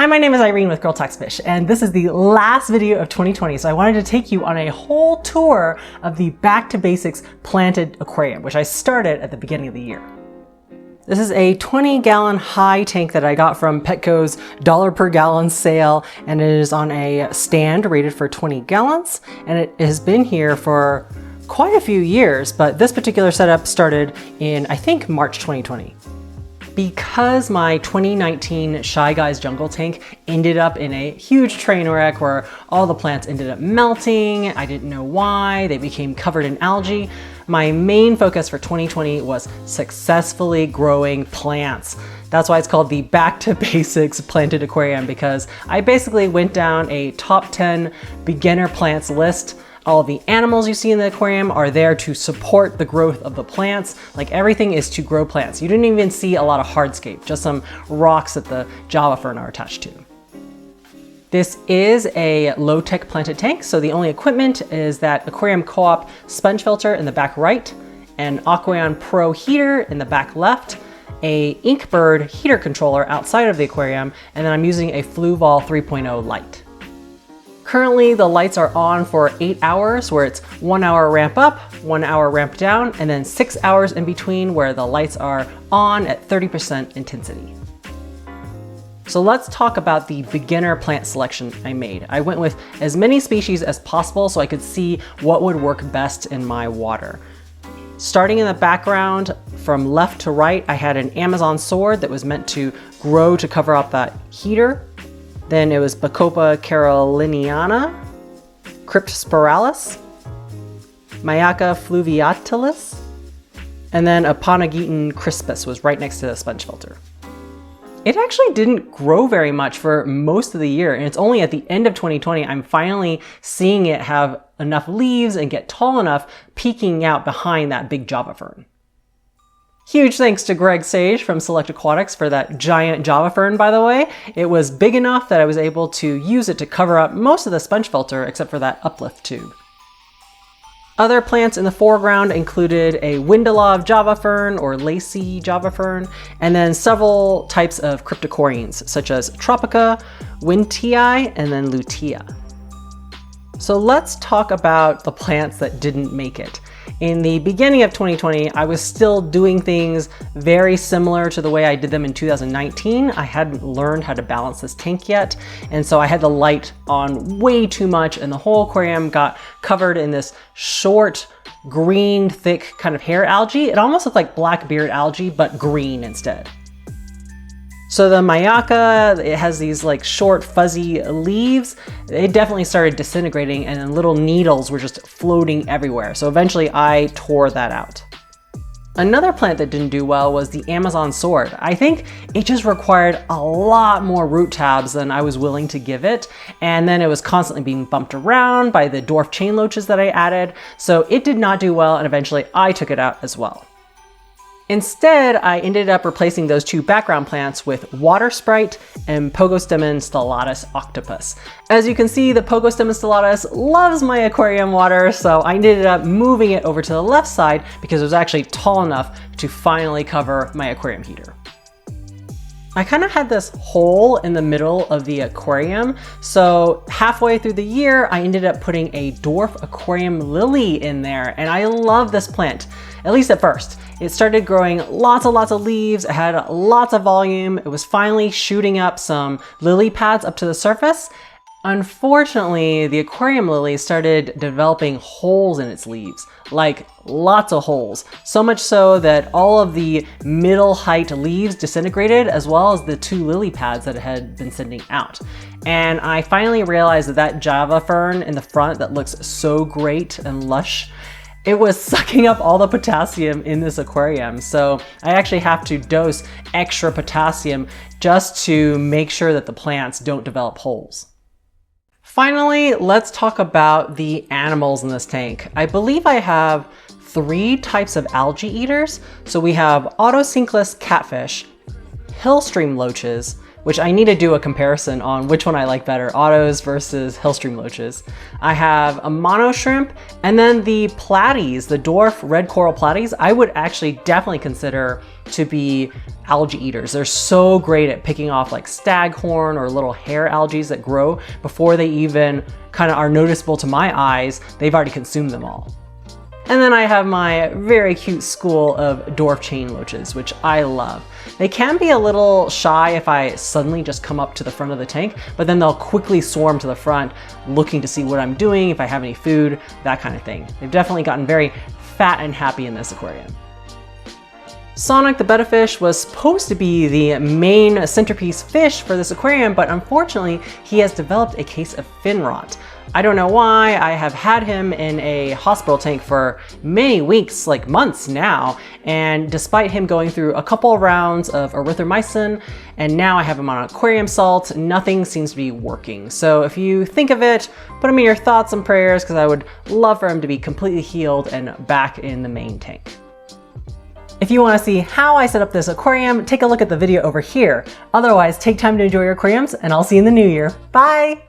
Hi, my name is Irene with girltalksfish, and this is the last video of 2020, so I wanted to take you on a whole tour of the Back to Basics planted aquarium, which I started at the beginning of the year. This is a 20-gallon high tank that I got from Petco's $1 per gallon sale, and it is on a stand rated for 20 gallons, and it has been here for quite a few years, but this particular setup started in, I think, March 2020. Because my 2019 Shy Guys jungle tank ended up in a huge train wreck where all the plants ended up melting, I didn't know why, they became covered in algae, my main focus for 2020 was successfully growing plants. That's why it's called the Back to Basics Planted Aquarium, because I basically went down a top 10 beginner plants list. All of the animals you see in the aquarium are there to support the growth of the plants. Like, everything is to grow plants. You didn't even see a lot of hardscape, just some rocks that the Java fern are attached to. This is a low-tech planted tank, so the only equipment is that Aquarium Co-op sponge filter in the back right, an Aquarium Pro heater in the back left, a Inkbird heater controller outside of the aquarium, and then I'm using a Fluval 3.0 light. Currently, the lights are on for 8 hours, where it's 1 hour ramp up, 1 hour ramp down, and then 6 hours in between where the lights are on at 30% intensity. So let's talk about the beginner plant selection I made. I went with as many species as possible so I could see what would work best in my water. Starting in the background, from left to right, I had an Amazon sword that was meant to grow to cover up that heater. Then it was Bacopa caroliniana, spiralis, Mayaca fluviatilis, and then Aponogeton crispus was right next to the sponge filter. It actually didn't grow very much for most of the year, and it's only at the end of 2020 I'm finally seeing it have enough leaves and get tall enough, peeking out behind that big Java fern. Huge thanks to Greg Sage from Select Aquatics for that giant Java fern, by the way. It was big enough that I was able to use it to cover up most of the sponge filter except for that uplift tube. Other plants in the foreground included a Windalov Java fern or lacy Java fern, and then several types of Cryptocorynes such as Tropica, Wintii, and then Lutea. So let's talk about the plants that didn't make it. In the beginning of 2020, I was still doing things very similar to the way I did them in 2019. I hadn't learned how to balance this tank yet, and so I had the light on way too much, and the whole aquarium got covered in this short, green, thick kind of hair algae. It almost looked like black beard algae, but green instead. So the Mayaca, it has these like short fuzzy leaves. It definitely started disintegrating, and then little needles were just floating everywhere. So eventually I tore that out. Another plant that didn't do well was the Amazon sword. I think it just required a lot more root tabs than I was willing to give it. And then it was constantly being bumped around by the dwarf chain loaches that I added. So it did not do well, and eventually I took it out as well. Instead, I ended up replacing those two background plants with Water Sprite and Pogostemon stellatus octopus. As you can see, the Pogostemon stellatus loves my aquarium water, so I ended up moving it over to the left side because it was actually tall enough to finally cover my aquarium heater. I kind of had this hole in the middle of the aquarium, so halfway through the year, I ended up putting a dwarf aquarium lily in there, and I love this plant, at least at first. It started growing lots of leaves, it had lots of volume, it was finally shooting up some lily pads up to the surface. Unfortunately, the aquarium lily started developing holes in its leaves, like lots of holes. So much so that all of the middle height leaves disintegrated, as well as the two lily pads that it had been sending out. And I finally realized that that Java fern in the front that looks so great and lush, it was sucking up all the potassium in this aquarium. So I actually have to dose extra potassium just to make sure that the plants don't develop holes. Finally, let's talk about the animals in this tank. I believe I have 3 types of algae eaters. So we have Autosynclus catfish, hillstream loaches, which I need to do a comparison on which one I like better, autos versus hillstream loaches. I have a mono shrimp, and then the platies, the dwarf red coral platies, I would actually definitely consider to be algae eaters. They're so great at picking off like staghorn or little hair algae that grow before they even kind of are noticeable to my eyes. They've already consumed them all. And then I have my very cute school of dwarf chain loaches, which I love. They can be a little shy if I suddenly just come up to the front of the tank, but then they'll quickly swarm to the front looking to see what I'm doing, if I have any food, that kind of thing. They've definitely gotten very fat and happy in this aquarium. Sonic the betta fish was supposed to be the main centerpiece fish for this aquarium, but unfortunately he has developed a case of fin rot. I don't know why. I have had him in a hospital tank for many weeks, like months now, and despite him going through a couple of rounds of erythromycin, and now I have him on aquarium salt, nothing seems to be working. So if you think of it, put him in your thoughts and prayers, because I would love for him to be completely healed and back in the main tank. If you want to see how I set up this aquarium, take a look at the video over here. Otherwise, take time to enjoy your aquariums, and I'll see you in the new year. Bye!